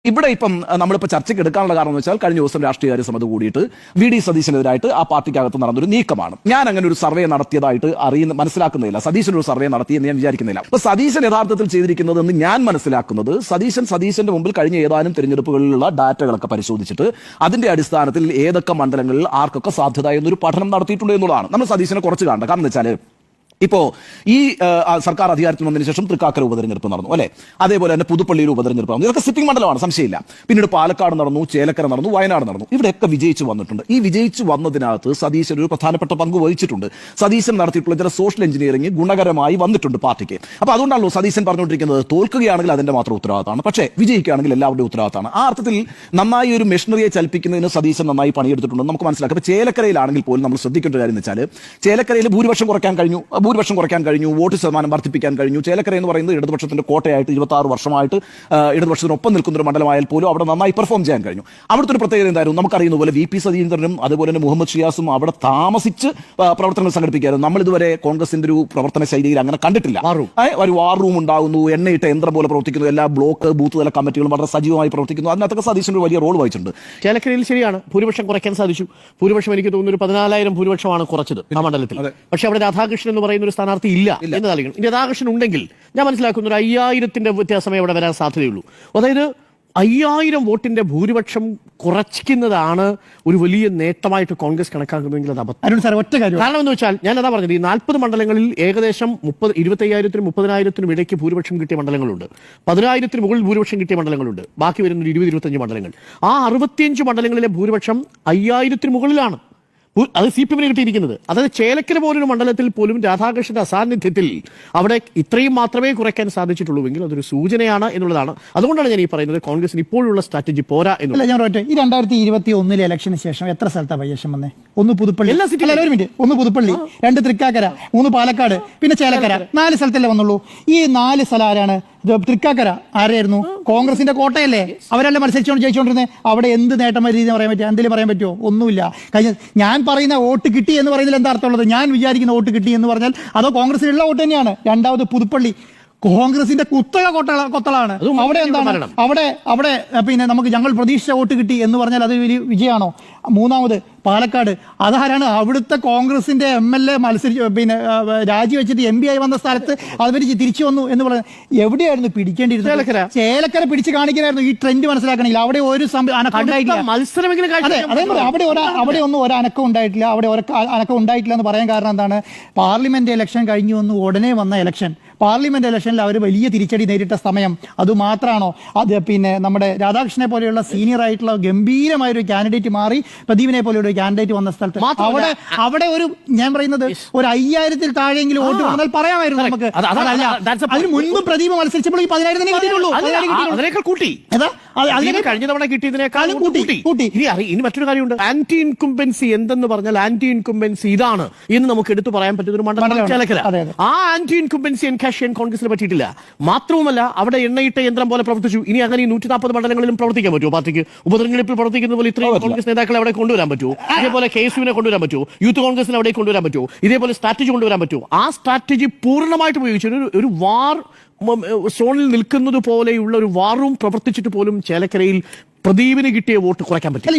ഇവിടെ ഇപ്പം നമ്മളിപ്പോൾ ചർച്ചയ്ക്ക് എടുക്കാനുള്ള കാരണം എന്ന് വെച്ചാൽ കഴിഞ്ഞ ദിവസം രാഷ്ട്രീയകാര്യ സമിതി കൂടിയിട്ട് വി.ഡി. സതീശനെതിരായിട്ട് ആ പാർട്ടിക്കകത്ത് നടന്നൊരു നീക്കമാണ്. ഞാൻ അങ്ങനെ ഒരു സർവേ നടത്തിയതായിട്ട് മനസ്സിലാക്കുന്നില്ല. സതീശൻ ഒരു സർവേ നടത്തി എന്ന് ഞാൻ വിചാരിക്കുന്നില്ല. അപ്പൊ സതീശൻ യഥാർത്ഥത്തിൽ ചെയ്തിരിക്കുന്നത് എന്ന് ഞാൻ മനസ്സിലാക്കുന്നത് സതീശന്റെ മുമ്പിൽ കഴിഞ്ഞ ഏതാനും തെരഞ്ഞെടുപ്പുകളിലുള്ള ഡാറ്റകളൊക്കെ പരിശോധിച്ചിട്ട് അതിന്റെ അടിസ്ഥാനത്തിൽ ഏതൊക്കെ മണ്ഡലങ്ങളിൽ ആർക്കൊക്കെ സാധ്യത എന്നൊരു പഠനം നടത്തിയിട്ടുണ്ട് എന്നുള്ളതാണ്. നമ്മൾ സതീശനെ കുറച്ച് കാണണ്ട. കാരണം എന്ന് വെച്ചാൽ ഇപ്പോ ഈ സർക്കാർ അധികാരത്തിൽ വന്നതിന് ശേഷം തൃക്കാക്കര ഉപതെരഞ്ഞെടുപ്പ് നടന്നു അല്ലെ, അതേപോലെ തന്നെ പുതുപ്പള്ളിയിൽ ഉപതെരഞ്ഞെടുപ്പ് നടന്നു. ഇതൊക്കെ സിറ്റിംഗ് മണ്ഡലമാണ്, സംശയമില്ല. പിന്നീട് പാലക്കാട് നടന്നു, ചേലക്കര നടന്നു, വയനാട് നടന്നു. ഇവിടെയൊക്കെ വിജയിച്ചു വന്നിട്ടുണ്ട്. ഈ വിജയിച്ചു വന്നതിനകത്ത് സതീശൻ ഒരു പ്രധാനപ്പെട്ട പങ്ക് വഹിച്ചിട്ടുണ്ട്. സതീശൻ നടത്തിയിട്ടുള്ള ചില സോഷ്യൽ എഞ്ചിനീയറിംഗ് ഗുണകരമായി വന്നിട്ടുണ്ട് പാർട്ടിക്ക്. അപ്പൊ അതുകൊണ്ടാണല്ലോ സതീശൻ പറഞ്ഞുകൊണ്ടിരിക്കുന്നത് തോൽക്കുകയാണെങ്കിൽ അതിന്റെ മാത്രം ഉത്തരവാദിത്തമാണ്, പക്ഷേ വിജയിക്കുകയാണെങ്കിൽ എല്ലാവരുടെയും ഉത്തരവാദിത്തമാണ്. ആ അർത്ഥത്തിൽ നന്നായി ഒരു മെഷീനറിയെ ചലിപ്പിക്കുന്നതിന് സതീശൻ നന്നായി പണിയെടുത്തിട്ടുണ്ടെന്ന് നമുക്ക് മനസ്സിലാക്കാം. അപ്പൊ ചേലക്കരയിലാണെങ്കിൽ പോലും നമ്മൾ ശ്രദ്ധിക്കേണ്ട കാര്യം എന്ന് വെച്ചാൽ ചേലക്കരയിൽ ഭൂരിപക്ഷം കുറയ്ക്കാൻ കഴിഞ്ഞു, വോട്ട് ശതമാനം വർദ്ധിപ്പിക്കാൻ കഴിഞ്ഞു. ചേലക്കര എന്ന് പറയുന്നത് ഇടതുപക്ഷത്തിന്റെ കോട്ടയായിട്ട് 26 വർഷമായിട്ട് ഇടതുപക്ഷത്തിനൊപ്പം നിൽക്കുന്ന ഒരു മണ്ഡലമായാൽ പോലും അവിടെ നന്നായി പെർഫോം ചെയ്യാൻ കഴിഞ്ഞു. അവിടുത്തെ ഒരു പ്രത്യേകത എന്തായിരുന്നു? നമുക്കറിയുന്ന പോലെ വി.പി. സതീന്ദ്രനും അതുപോലെ തന്നെ മുഹമ്മദ് ഷിയാസും അവിടെ താമസിച്ച് പ്രവർത്തനങ്ങൾ സംഘടിപ്പിക്കായിരുന്നു. നമ്മൾ ഇതുവരെ കോൺഗ്രസിന്റെ ഒരു പ്രവർത്തന ശൈലിയിൽ അങ്ങനെ കണ്ടിട്ടില്ല. ഒരു വാർ റൂം ഉണ്ടാകുന്നു, എണ്ണയിട്ട യന്ത്രം പോലെ പ്രവർത്തിക്കുന്നു, എല്ലാ ബ്ലോക്ക് ബൂത്ത് തല കമ്മിറ്റികളും വളരെ സജീവമായി പ്രവർത്തിക്കുന്നു. അതിനകത്തൊക്കെ സതീശൻ ഒരു വലിയ റോൾ വഹിച്ചിട്ടുണ്ട്. ചേലക്കരയിൽ ശരിയാണ്, ഭൂരിപക്ഷം കുറയ്ക്കാൻ സാധിച്ചു. ഭൂരിപക്ഷം എനിക്ക് തോന്നുന്നു 14,000 ഭൂരിപക്ഷമാണ് കുറച്ചത് ആ മണ്ഡലത്തിൽ. പക്ഷെ അവിടെ രാധാകൃഷ്ണൻ എന്ന് പറയുന്ന ഒരു സ്ഥാനാർത്ഥി ഇല്ല എന്ന് നൽകണം. ഇനി രാധാകൃഷ്ണൻ ഉണ്ടെങ്കിൽ ഞാൻ മനസ്സിലാക്കുന്ന ഒരു 5000ന്റെ വ്യത്യാസമേ അവിടെ വരാൻ സാധ്യതയുള്ളൂ. അതായത് 5000 വോട്ടിന്റെ ഭൂരിപക്ഷം കുറയ്ക്കുന്നതാണ് ഒരു വലിയ നേട്ടമായിട്ട് കോൺഗ്രസ് കണക്കാക്കുന്നതെങ്കിൽ അത് അബദ്ധം. കാരണം എന്ന് വെച്ചാൽ ഞാൻ അതാ പറഞ്ഞത്, ഈ 40 മണ്ഡലങ്ങളിൽ ഏകദേശം 25,000-നും 30,000-നും ഇടയ്ക്ക് ഭൂരിപക്ഷം കിട്ടിയ മണ്ഡലങ്ങളുണ്ട്. 10,000-ന് മുകളിൽ ഭൂരിപക്ഷം കിട്ടിയ മണ്ഡലങ്ങളുണ്ട്. ബാക്കി വരുന്ന 20-25 മണ്ഡലങ്ങൾ. ആ 65 മണ്ഡലങ്ങളിലെ ഭൂരിപക്ഷം 5000-ന് മുകളിലാണ്. അത് CPM-ന് കിട്ടിയിരിക്കുന്നത്. അതായത് ചേലക്കര പോലൊരു മണ്ഡലത്തിൽ പോലും രാധാകൃഷ്ണന്റെ അസാന്നിധ്യത്തിൽ അവിടെ ഇത്രയും മാത്രമേ കുറയ്ക്കാൻ സാധിച്ചിട്ടുള്ളൂവെങ്കിൽ അതൊരു സൂചനയാണ് എന്നുള്ളതാണ്. അതുകൊണ്ടാണ് ഞാൻ ഈ പറയുന്നത് കോൺഗ്രസിന് ഇപ്പോഴുള്ള സ്ട്രാറ്റജി പോരാ എന്നുള്ളത്. ഞാൻ പറയട്ടെ, ഈ 2021 ഇലക്ഷന് ശേഷം എത്ര സ്ഥലത്താണ് പയ്യശം വന്നേ? ഒന്ന് പുതുപ്പള്ളി, എല്ലാ സിറ്റിയിലും ഒരു മിനിറ്റ്, ഒന്ന് പുതുപ്പള്ളി, 2 തൃക്കാക്കര, 3 പാലക്കാട്, പിന്നെ ചേലക്കര, 4 സ്ഥലത്തല്ലേ വന്നുള്ളൂ. ഈ 4 സ്ഥലം ആരാണ്? തൃക്കാക്കര ആരായിരുന്നു? കോൺഗ്രസിന്റെ കോട്ടയല്ലേ? അവരല്ലേ മത്സരിച്ചോണ്ട് ജയിച്ചോണ്ടിരുന്നത്. അവിടെ എന്ത് നേട്ടം രീതി പറയാൻ പറ്റുമോ? എന്തെങ്കിലും പറയാൻ പറ്റുമോ? ഒന്നുമില്ല. കഴിഞ്ഞ ഞാൻ പറയുന്ന വോട്ട് കിട്ടി എന്ന് പറയുന്നതിൽ എന്താ അർത്ഥമുള്ളത്? ഞാൻ വിചാരിക്കുന്ന വോട്ട് കിട്ടി എന്ന് പറഞ്ഞാൽ അതോ കോൺഗ്രസിനുള്ള വോട്ട് തന്നെയാണ്? രണ്ടാമത് പുതുപ്പള്ളി കോൺഗ്രസിന്റെ കുത്തക കൊത്തളാണ്. അവിടെ എന്താണ്? അവിടെ പിന്നെ നമുക്ക് ഞങ്ങൾ പ്രതീക്ഷിച്ച വോട്ട് കിട്ടി എന്ന് പറഞ്ഞാൽ അത് വലിയ വിജയമാണോ? മൂന്നാമത് പാലക്കാട്, അതാരാണ്? അവിടുത്തെ കോൺഗ്രസിന്റെ MLA പിന്നെ രാജിവെച്ചിട്ട് MP ആയി വന്ന സ്ഥലത്ത് അവർ തിരിച്ചു വന്നു എന്ന് പറഞ്ഞാൽ എവിടെയായിരുന്നു പിടിക്കേണ്ടിയിരുന്നത്? ചേലക്കര പിടിച്ച് കാണിക്കാനായിരുന്നു. ഈ ട്രെൻഡ് മനസ്സിലാക്കണമെങ്കിൽ അവിടെ ഒരു അവിടെ ഒന്നും ഒരു അനക്കം ഉണ്ടായിട്ടില്ല. അവിടെ അനക്കം ഉണ്ടായിട്ടില്ല എന്ന് പറയാൻ കാരണം എന്താണ്? പാർലമെന്റ് ഇലക്ഷൻ കഴിഞ്ഞു വന്നു ഉടനെ വന്ന ഇലക്ഷൻ, പാർലമെന്റ് ഇലക്ഷനിൽ അവർ വലിയ തിരിച്ചടി നേരിട്ട സമയം. അതുമാത്രമാണോ? അത് പിന്നെ നമ്മുടെ രാധാകൃഷ്ണനെ പോലെയുള്ള സീനിയർ ആയിട്ടുള്ള ഗംഭീരമായ ഒരു കാൻഡിഡേറ്റ് മാറി പ്രദീപിനെ പോലെയുള്ള ഒരു കാൻഡിഡേറ്റ് വന്ന സ്ഥലത്ത് അവിടെ ഒരു ഞാൻ പറയുന്നത് ഒരു 5000-ൽ താഴെയെങ്കിലും വോട്ട് വന്നാൽ പറയാമായിരുന്നു നമുക്ക്. അതിന് മുൻപ് പ്രദീപ് മത്സരിച്ചപ്പോൾ ഈ 10,000 തന്നെ കിട്ടിയിട്ടുള്ളൂ. കഴിഞ്ഞ തവണ കിട്ടിയതിനേക്കാൾ കൂട്ടി. ഇനി മറ്റൊരു കാര്യമുണ്ട്. ആന്റി ഇൻകുംബൻസി എന്തെന്ന് പറഞ്ഞാൽ ആന്റി ഇൻകുംബൻസി ഇതാണ് എന്ന് നമുക്ക് എടുത്തു പറയാൻ പറ്റുന്ന ഒരു മണ്ഡലം ചേലക്കര. ആ ആന്റി ഇൻകുംബൻസി എൻകാഷ് കോൺഗ്രസിന് പറ്റിയിട്ടില്ല. മാത്രവുമല്ല അവിടെ എണ്ണയിട്ട യന്ത്രം പോലെ പ്രവർത്തിച്ചു. ഇനി അങ്ങനെ 140 മണ്ഡലങ്ങളിലും പ്രവർത്തിക്കാൻ പറ്റുമോ? പാർട്ടിക്ക് ഉപതെരഞ്ഞെടുപ്പിൽ പ്രവർത്തിക്കുന്ന പോലെ ഇത്രയും കോൺഗ്രസ് നേതാക്കളെ അവിടെ കൊണ്ടുവരാൻ പറ്റുമോ? ഇതേപോലെ KSUവിനെ കൊണ്ടുവരാൻ പറ്റുമോ? യൂത്ത് കോൺഗ്രസിനെ അവിടെ കൊണ്ടുവരാൻ പറ്റുമോ? ഇതേപോലെ സ്ട്രാറ്റജി കൊണ്ടുവരാൻ പറ്റുമോ? ആ സ്ട്രാറ്റജി പൂർണ്ണമായിട്ട് ഉപയോഗിച്ചു ഒരു വാർ സോണിൽ നിൽക്കുന്നത് പോലെയുള്ള ഒരു വാർ റൂം പ്രവർത്തിച്ചിട്ട് പോലും ചേലക്കരയിൽ പ്രദീപിന് കിട്ടിയ വോട്ട് കുറയ്ക്കാൻ പറ്റും.